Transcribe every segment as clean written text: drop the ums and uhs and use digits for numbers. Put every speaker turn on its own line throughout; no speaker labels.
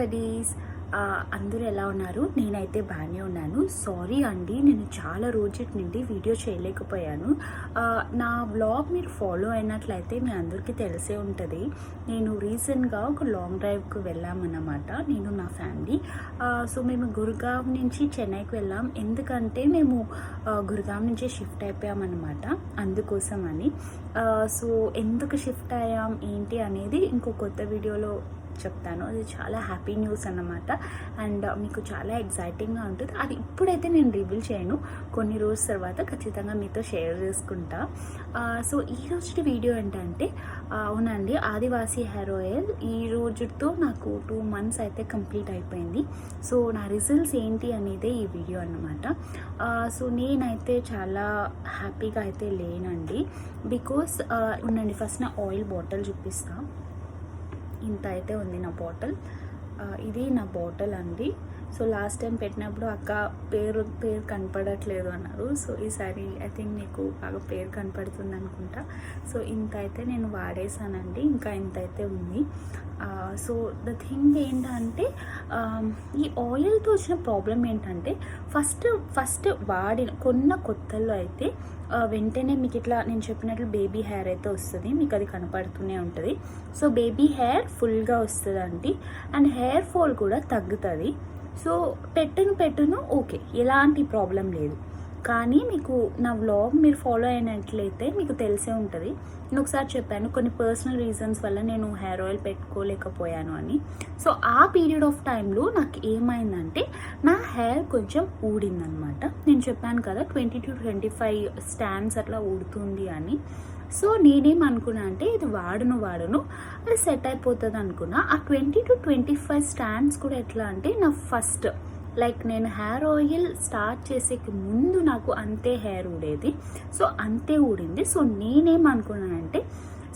Studies అందరూ ఎలా ఉన్నారు? నేనైతే బాగానే ఉన్నాను. సారీ అండి, నేను చాలా రోజుల నుండి వీడియో చేయలేకపోయాను. నా వ్లాగ్ మీరు ఫాలో అయినట్లయితే మీ అందరికీ తెలిసే ఉంటుంది. నేను రీసెంట్గా ఒక లాంగ్ డ్రైవ్కి వెళ్ళామన్నమాట, నేను నా ఫ్యామిలీ. సో మేము గురుగావ్ నుంచి చెన్నైకి వెళ్ళాం. ఎందుకంటే మేము గురుగావ్ నుంచి షిఫ్ట్ అయిపోయామన్నమాట, అందుకోసం అని. సో ఎందుకు షిఫ్ట్ అయ్యాం ఏంటి అనేది ఇంకో కొత్త వీడియోలో చెప్తాను. అది చాలా హ్యాపీ న్యూస్ అన్నమాట, అండ్ మీకు చాలా ఎగ్జైటింగ్గా ఉంటుంది. అది ఇప్పుడైతే నేను రివీల్ చేయను, కొన్ని రోజుల తర్వాత ఖచ్చితంగా మీతో షేర్ చేసుకుంటా. సో ఈ రోజు వీడియో ఏంటంటే, అవునండి, ఆదివాసీ హెయిర్ ఆయిల్ ఈ రోజుతో నాకు 2 months అయితే కంప్లీట్ అయిపోయింది. సో నా రిజల్ట్స్ ఏంటి అనేది ఈ వీడియో అన్నమాట. సో నేనైతే చాలా హ్యాపీగా అయితే లేనండి, బికాస్ ఉండండి, ఫస్ట్ నా ఆయిల్ బాటిల్ చూపిస్తాను. ఇంత అయితే ఉంది నా బాటిల్. ఇది నా బాటిల్ అండి. సో లాస్ట్ టైం పెట్టినప్పుడు అక్క పేరు కనపడట్లేదు అన్నారు. సో ఈసారి ఐ థింక్ మీకు బాగా పేరు కనపడుతుంది అనుకుంటా. సో ఇంత అయితే నేను వాడేసానండి, ఇంకా ఇంత అయితే ఉంది. సో ద థింగ్ ఏంటంటే, ఈ ఆయిల్తో వచ్చిన ప్రాబ్లం ఏంటంటే, ఫస్ట్ కొన్న కొత్తల్లో అయితే వెంటనే మీకు ఇట్లా నేను చెప్పినట్లు బేబీ హెయిర్ అయితే వస్తుంది, మీకు అది కనపడుతూనే ఉంటుంది. సో బేబీ హెయిర్ ఫుల్గా వస్తుందండి, అండ్ హెయిర్ ఫాల్ కూడా తగ్గుతుంది. సో పెట్టును ఓకే, ఎలాంటి ప్రాబ్లం లేదు. కానీ మీకు నా వ్లాగ్ మీరు ఫాలో అయినట్లయితే మీకు తెలిసే ఉంటుంది, నేను ఒకసారి చెప్పాను కొన్ని పర్సనల్ రీజన్స్ వల్ల నేను హెయిర్ ఆయిల్ పెట్టుకోలేకపోయాను అని. సో ఆ పీరియడ్ ఆఫ్ టైంలో నాకు ఏమైందంటే, నా హెయిర్ కొంచెం ఊడిందనమాట. నేను చెప్పాను కదా 20 to 25 స్టాండ్స్ అట్లా ఊడుతుంది అని. సో నేనేమనుకున్నా అంటే, ఇది వాడును అది సెట్ అయిపోతుంది అనుకున్నా. ఆ 20 to 25 స్టాండ్స్ కూడా ఎట్లా అంటే, నా ఫస్ట్ లైక్ నేను హెయిర్ ఆయిల్ స్టార్ట్ చేసేకి ముందు నాకు అంతే హెయిర్ ఊడేది. సో అంతే ఊడింది. సో నేనేమనుకున్నానంటే,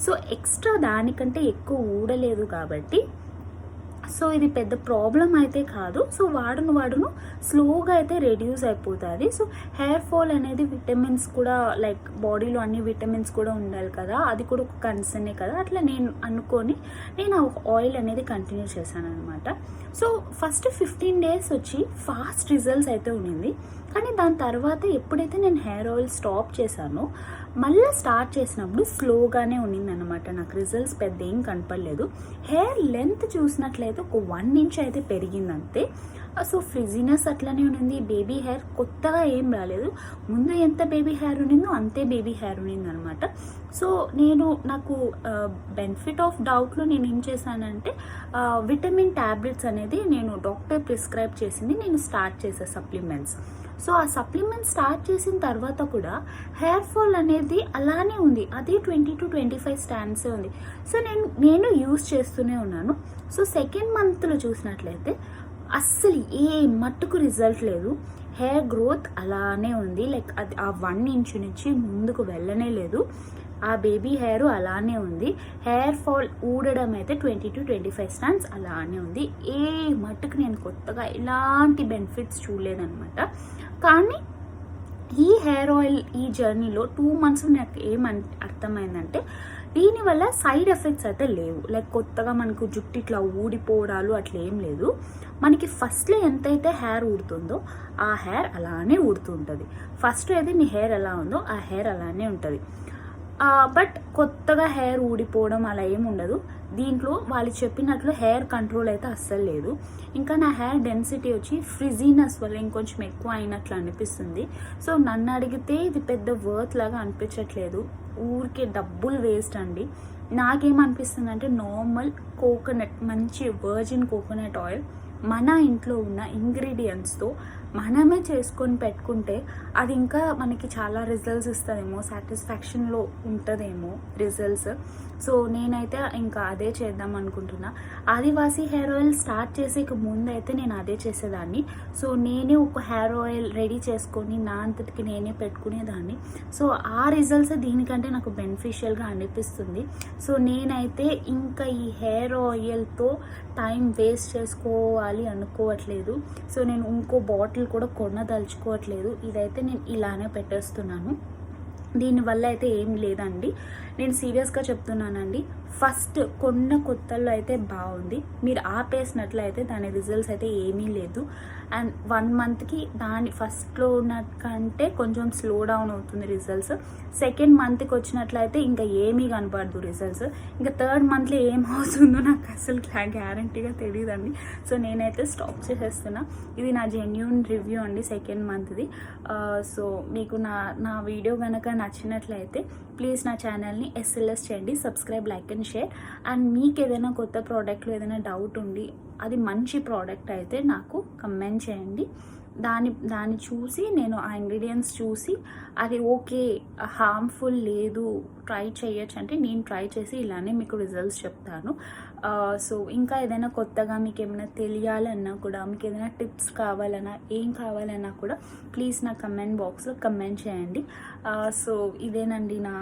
సో ఎక్స్ట్రా దానికంటే ఎక్కువ ఊడలేదు కాబట్టి సో ఇది పెద్ద ప్రాబ్లం అయితే కాదు. సో వాడును స్లోగా అయితే రెడ్యూస్ అయిపోతుంది. సో హెయిర్ ఫాల్ అనేది విటమిన్స్ కూడా, లైక్ బాడీలో అన్ని విటమిన్స్ కూడా ఉండాలి కదా, అది కూడా ఒక కన్సర్నే కదా. అట్లా నేను అనుకొని నేను ఆయిల్ అనేది కంటిన్యూ చేశాను అనమాట. సో ఫస్ట్ 15 days వచ్చి ఫాస్ట్ రిజల్ట్స్ అయితే ఉండింది. కానీ దాని తర్వాత ఎప్పుడైతే నేను హెయిర్ ఆయిల్ స్టాప్ చేశానో, మళ్ళీ స్టార్ట్ చేసినప్పుడు స్లోగానే ఉన్నిందనమాట. నాకు రిజల్ట్స్ పెద్ద ఏం కనపడలేదు. హెయిర్ లెంత్ చూసినట్లయితే ఒక 1 inch అయితే పెరిగిందంతే. సో ఫ్రిజీనెస్ అట్లనే ఉండింది. బేబీ హెయిర్ కొత్తగా ఏం రాలేదు, ముందు ఎంత బేబీ హెయిర్ ఉండిందో అంతే బేబీ హెయిర్ ఉండింది అనమాట. సో నాకు బెనిఫిట్ ఆఫ్ డౌట్లో నేను ఏం చేశానంటే, విటమిన్ ట్యాబ్లెట్స్ అనేది నేను డాక్టర్ ప్రిస్క్రైబ్ చేసింది నేను స్టార్ట్ చేసే సప్లిమెంట్స్. సో ఆ సప్లిమెంట్ స్టార్ట్ చేసిన తర్వాత కూడా హెయిర్ ఫాల్ అనేది అలానే ఉంది, అదే 20 to 25 స్టాండ్సే ఉంది. సో నేను యూజ్ చేస్తూనే ఉన్నాను. సో సెకండ్ మంత్లో చూసినట్లయితే అస్సలు ఏ మట్టుకు రిజల్ట్ లేదు. హెయిర్ గ్రోత్ అలానే ఉంది, లైక్ అది ఆ 1 inch నుంచి ముందుకు వెళ్ళనే లేదు. ఆ బేబీ హెయిర్ అలానే ఉంది. హెయిర్ ఫాల్ ఊడడం అయితే 20 to 25 స్టాండ్స్ అలానే ఉంది. ఏ మట్టుకు నేను కొత్తగా ఎలాంటి బెనిఫిట్స్ చూడలేదన్నమాట. కానీ ఈ హెయిర్ ఆయిల్ ఈ జర్నీలో 2 months నాకు అర్థమైందంటే, దీనివల్ల సైడ్ ఎఫెక్ట్స్ అయితే లేవు. లైక్ కొత్తగా మనకు జుట్టు ఇట్లా ఊడిపోవడాలు అట్లా ఏం లేదు. మనకి ఫస్ట్లో ఎంతైతే హెయిర్ ఊడుతుందో ఆ హెయిర్ అలానే ఊడుతుంటుంది. ఫస్ట్ అయితే మీ హెయిర్ ఎలా ఉందో ఆ హెయిర్ అలానే ఉంటుంది. బట్ కొత్తగా హెయిర్ ఊడిపోవడం అలా ఏమి ఉండదు. దీంట్లో వాళ్ళు చెప్పినట్లు హెయిర్ కంట్రోల్ అయితే అస్సలు లేదు. ఇంకా నా హెయిర్ డెన్సిటీ వచ్చి ఫ్రిజీనెస్ వల్ల ఇంకొంచెం ఎక్కువ అయినట్లు అనిపిస్తుంది. సో నన్ను అడిగితే ఇది పెద్ద వర్త్ లాగా అనిపించట్లేదు, ఊరికే డబ్బులు వేస్ట్ అండి. నాకేమనిపిస్తుంది అంటే, నార్మల్ కోకోనట్, మంచి వర్జిన్ కోకోనట్ ఆయిల్ మన ఇంట్లో ఉన్న ఇంగ్రీడియంట్స్తో మనమే చేసుకొని పెట్టుకుంటే అది ఇంకా మనకి చాలా రిజల్ట్స్ ఇస్తుందేమో, సాటిస్ఫాక్షన్లో ఉంటుందేమో రిజల్ట్స్. సో నేనైతే ఇంకా అదే చేద్దాం అనుకుంటున్నా. ఆదివాసీ హెయిర్ ఆయిల్ స్టార్ట్ చేసేక ముందు అయితే నేను అదే చేసేదాన్ని. సో నేనే ఒక హెయిర్ ఆయిల్ రెడీ చేసుకొని నా అంతటికి నేనే పెట్టుకునేదాన్ని. సో ఆ రిజల్ట్స్ దీనికంటే నాకు బెనిఫిషియల్గా అనిపిస్తుంది. సో నేనైతే ఇంకా ఈ హెయిర్ ఆయిల్తో టైం వేస్ట్ చేసుకోవాలి అనుకోవట్లేదు. సో నేను ఇంకో బాటిల్ కూడా కొనదలుచుకోవట్లేదు. ఇదైతే నేను ఇలానే పెట్టేస్తున్నాను. దీనివల్ల అయితే ఏం లేదండి, నేను సీరియస్గా చెప్తున్నానండి. ఫస్ట్ కొన్న కొత్తల్లో అయితే బాగుంది, మీరు ఆపేసినట్లయితే దాని రిజల్ట్స్ అయితే ఏమీ లేదు. అండ్ 1 మంత్కి దాని ఫస్ట్లో ఉన్న కంటే కొంచెం స్లో డౌన్ అవుతుంది రిజల్ట్స్. సెకండ్ మంత్కి వచ్చినట్లయితే ఇంకా ఏమీ కనపడదు రిజల్ట్స్. ఇంకా థర్డ్ మంత్లో ఏమవుతుందో నాకు అసలు గ్యారంటీగా తెలియదండి. సో నేనైతే స్టాప్ చేసేస్తున్నా. ఇది నా జెన్యూన్ రివ్యూ అండి సెకండ్ మంత్ది. సో మీకు నా వీడియో కనుక నచ్చినట్లయితే ప్లీజ్ నా ఛానల్ని ఎస్ఎల్ఎస్ చేయండి, subscribe, like and share. And మీకు ఏదైనా కొత్త ప్రోడక్ట్లో ఏదైనా డౌట్ ఉండి అది మంచి ప్రోడక్ట్ అయితే నాకు కమెంట్ చేయండి. దాన్ని చూసి నేను ఆ ఇంగ్రీడియంట్స్ చూసి అది ఓకే, హార్మ్ఫుల్ లేదు, ట్రై చేయొచ్చు అంటే నేను ట్రై చేసి ఇలానే మీకు రిజల్ట్స్ చెప్తాను. సో ఇంకా ఏదైనా కొత్తగా మీకు ఏమైనా తెలియాలన్నా కూడా, మీకు ఏదైనా టిప్స్ కావాలన్నా, ఏం కావాలన్నా కూడా ప్లీజ్ నా కమెంట్ బాక్స్లో కమెంట్ చేయండి. సో ఇదేనండి నా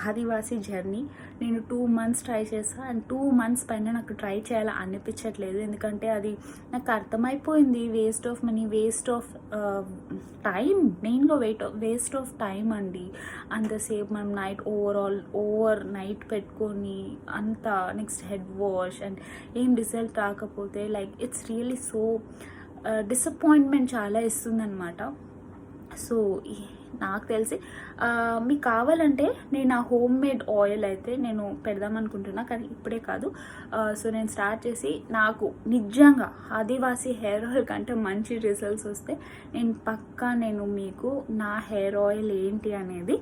ఆదివాసీ జర్నీ. నేను 2 మంత్స్ ట్రై చేస్తాను అండ్ 2 మంత్స్ పైన నాకు ట్రై చేయాలని అనిపించట్లేదు. ఎందుకంటే అది నాకు అర్థమైపోయింది, waste of money, waste of time, మెయిన్గా వేస్ట్ ఆఫ్ టైం అండి. అంతసేపు మనం ఓవర్ నైట్ పెట్టుకొని అంత నెక్స్ట్ హెడ్ వాష్ అండ్ ఏం రిజల్ట్ రాకపోతే like it's really so disappointment చాలా ఇస్తుందన్నమాట. సో నాకు తెలిసి మీకు కావాలంటే నేను ఆ హోమ్ మేడ్ ఆయిల్ అయితే నేను పెడదాం అనుకుంటున్నా, కానీ ఇప్పుడే కాదు. సో నేను స్టార్ట్ చేసి నాకు నిజంగా ఆదివాసీ హెయిర్ ఆయిల్ కంటే మంచి రిజల్ట్స్ వస్తే నేను మీకు నా హెయిర్ ఆయిల్ ఏంటి అనేది,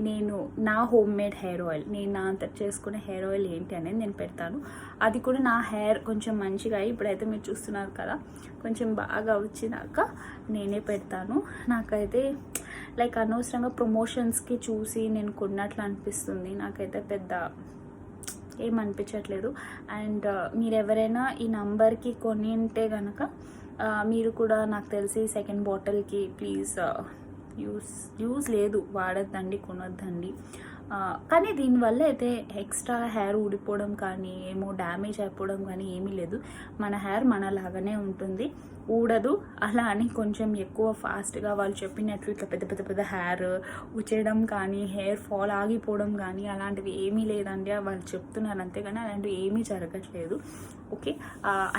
నేను నా హోమ్ మేడ్ హెయిర్ ఆయిల్, నేను నా అంత చేసుకునే హెయిర్ ఆయిల్ ఏంటి అనేది నేను పెడతాను. అది కూడా నా హెయిర్ కొంచెం మంచిగా ఇప్పుడైతే మీరు చూస్తున్నారు కదా, కొంచెం బాగా వచ్చినాక నేనే పెడతాను. నాకైతే లైక్ అనవసరంగా ప్రమోషన్స్కి చూసి నేను కొన్నట్లు అనిపిస్తుంది, నాకైతే పెద్ద ఏమనిపించట్లేదు. అండ్ మీరు ఎవరైనా ఈ నంబర్కి కొని ఉంటే కనుక మీరు కూడా నాకు తెలిసి సెకండ్ బాటిల్కి ప్లీజ్ యూస్ లేదు, వాడద్దండి, కొనొద్దండి. కానీ దీనివల్ల అయితే ఎక్స్ట్రా హెయిర్ ఊడిపోవడం కానీ ఏమో డ్యామేజ్ అయిపోవడం కానీ ఏమీ లేదు. మన హెయిర్ మనలాగానే ఉంటుంది, ఊడదు. అలా అని కొంచెం ఎక్కువ ఫాస్ట్గా వాళ్ళు చెప్పినట్లు ఇట్లా పెద్ద హెయిర్ వచ్చేయడం కానీ, హెయిర్ ఫాల్ ఆగిపోవడం కానీ అలాంటివి ఏమీ లేదండి. వాళ్ళు చెప్తున్నారు అంతేగాని అలాంటివి ఏమీ జరగట్లేదు. Okay,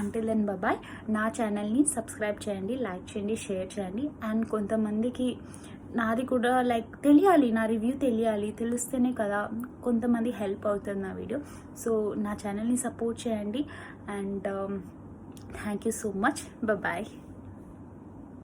until then bye. నా ఛానల్ని సబ్స్క్రైబ్ చేయండి, లైక్ చేయండి, షేర్ చేయండి. అండ్ కొంతమందికి నాది కూడా లైక్ తెలియాలి, నా రివ్యూ తెలిస్తేనే కదా కొంతమంది హెల్ప్ అవుతుంది నా వీడియో. సో నా ఛానల్ని సపోర్ట్ చేయండి. And thank you so much. Bye.